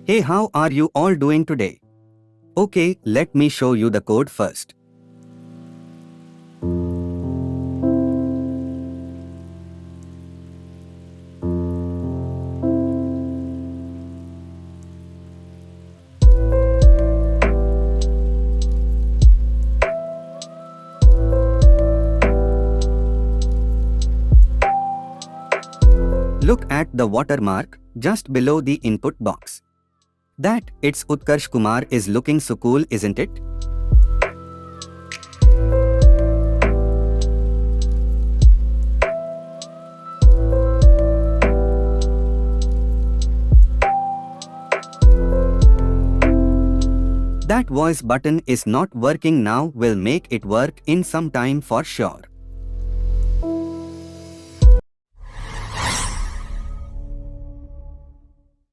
Hey, how are you all doing today? Okay, let me show you the code first. Look at the watermark just below the input box. It's Utkarsh Kumar is looking so cool, isn't it? That voice button is not working now, will make it work in some time for sure.